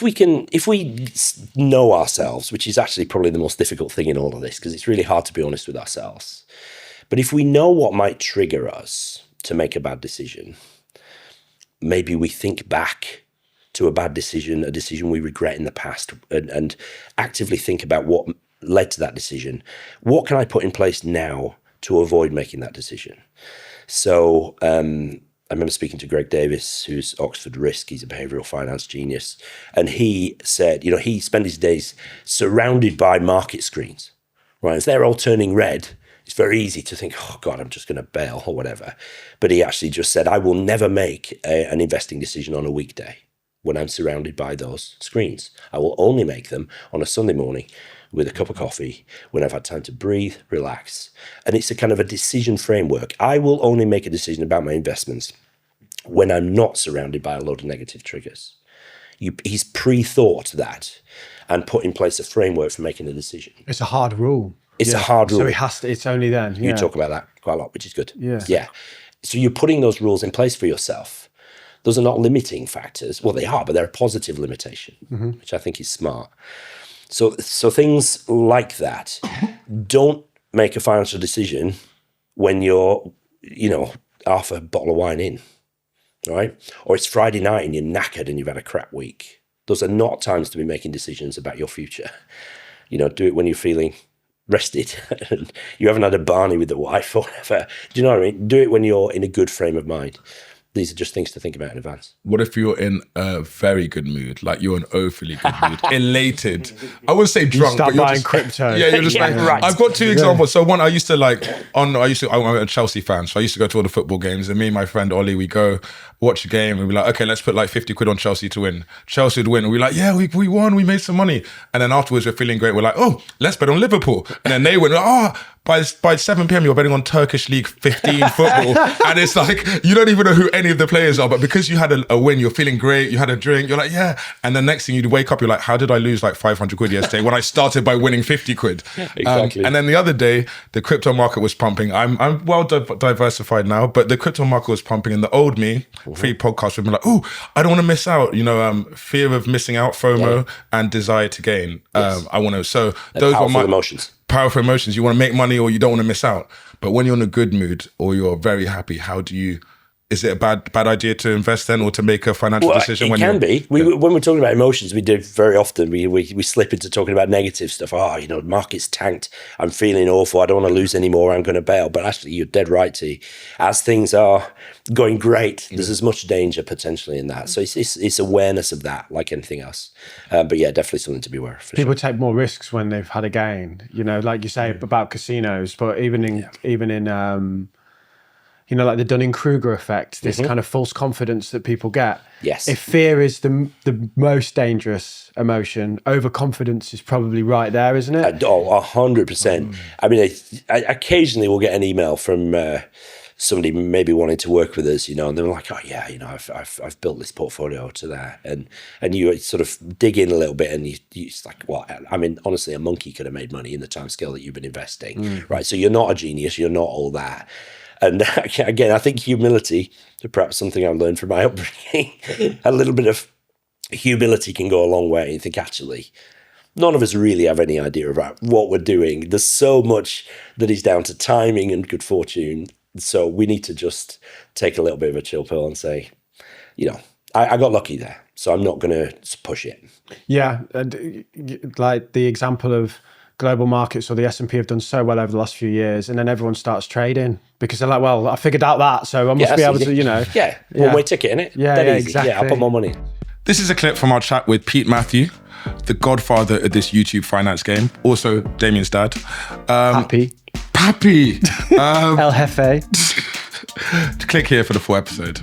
if we know ourselves, which is actually probably the most difficult thing in all of this, because it's really hard to be honest with ourselves. But if we know what might trigger us to make a bad decision, maybe we think back to a bad decision, a decision we regret in the past, and actively think about what led to that decision. What can I put in place now to avoid making that decision? So I remember speaking to Greg Davis, who's Oxford Risk. He's a behavioral finance genius. And he said, he spent his days surrounded by market screens, right? As they're all turning red, it's very easy to think, oh God, I'm just going to bail or whatever. But he actually just said, I will never make an investing decision on a weekday when I'm surrounded by those screens. I will only make them on a Sunday morning with a cup of coffee when I've had time to breathe, relax. And it's a kind of a decision framework. I will only make a decision about my investments when I'm not surrounded by a load of negative triggers. He's pre-thought that and put in place a framework for making a decision. It's a hard rule. It's a hard rule. So it has to, it's only then. You talk about that quite a lot, which is good. Yeah. So you're putting those rules in place for yourself. Those are not limiting factors. Well, they are, but they're a positive limitation, which I think is smart. So things like that. Don't make a financial decision when you're, half a bottle of wine in, right? Or it's Friday night and you're knackered and you've had a crap week. Those are not times to be making decisions about your future. Do it when you're feeling rested and you haven't had a Barney with the wife or whatever. Do you know what I mean? Do it when you're in a good frame of mind. These are just things to think about in advance. What if you're in a very good mood, like you're in overly good mood, elated? I wouldn't say drunk, but you're buying just crypto. Yeah, you're just right. I've got two examples. So one, I'm a Chelsea fan, so I used to go to all the football games, and me and my friend Ollie, we go watch a game, and we're like, okay, let's put like 50 quid on Chelsea to win. Chelsea would win, and we're like, yeah, we won, we made some money. And then afterwards, we're feeling great. We're like, oh, let's bet on Liverpool. And then they went, by 7 p.m. you're betting on Turkish League 15 football. And it's like, you don't even know who any of the players are, but because you had a win, you're feeling great, you had a drink, you're like, yeah. And the next thing you wake up, you're like, how did I lose like 500 quid yesterday when I started by winning 50 quid? Exactly. And then the other day, the crypto market was pumping. I'm well diversified now, but the crypto market was pumping, and the old me, pre-podcast, would be like, oh, I don't want to miss out. Fear of missing out, FOMO, and desire to gain. Yes. I want to, so those are my emotions. Powerful emotions. You want to make money or you don't want to miss out. But when you're in a good mood or you're very happy, is it a bad idea to invest then or to make a financial decision? It can be. When we're talking about emotions, we do very often, we slip into talking about negative stuff. The market's tanked. I'm feeling awful. I don't want to lose anymore. I'm going to bail. But actually, you're dead right, T. As things are going great, there's as much danger potentially in that. So it's awareness of that, like anything else. But yeah, definitely something to be aware of. People take more risks when they've had a gain, like you say about casinos, but even in like the Dunning-Kruger effect, this kind of false confidence that people get. Yes. If fear is the most dangerous emotion, overconfidence is probably right there, isn't it? 100%. I mean, I occasionally will get an email from somebody maybe wanting to work with us, and they're like, oh yeah, I've built this portfolio to that. And you sort of dig in a little bit and it's like, well, I mean, honestly, a monkey could have made money in the time scale that you've been investing, right? So you're not a genius, you're not all that. And again, I think humility, perhaps something I've learned from my upbringing, a little bit of humility can go a long way. You think, actually, none of us really have any idea about what we're doing. There's so much that is down to timing and good fortune. So we need to just take a little bit of a chill pill and say, I got lucky there, so I'm not going to push it. Yeah, and like the example of global markets or the S&P have done so well over the last few years, and then everyone starts trading because they're like, well, I figured out that, so I must be able to, Yeah, one-way ticket, innit? Yeah, exactly. Yeah, I'll put more money in. This is a clip from our chat with Pete Matthew, the godfather of this YouTube finance game, also Damien's dad. Pappy. El Jefe. Click here for the full episode.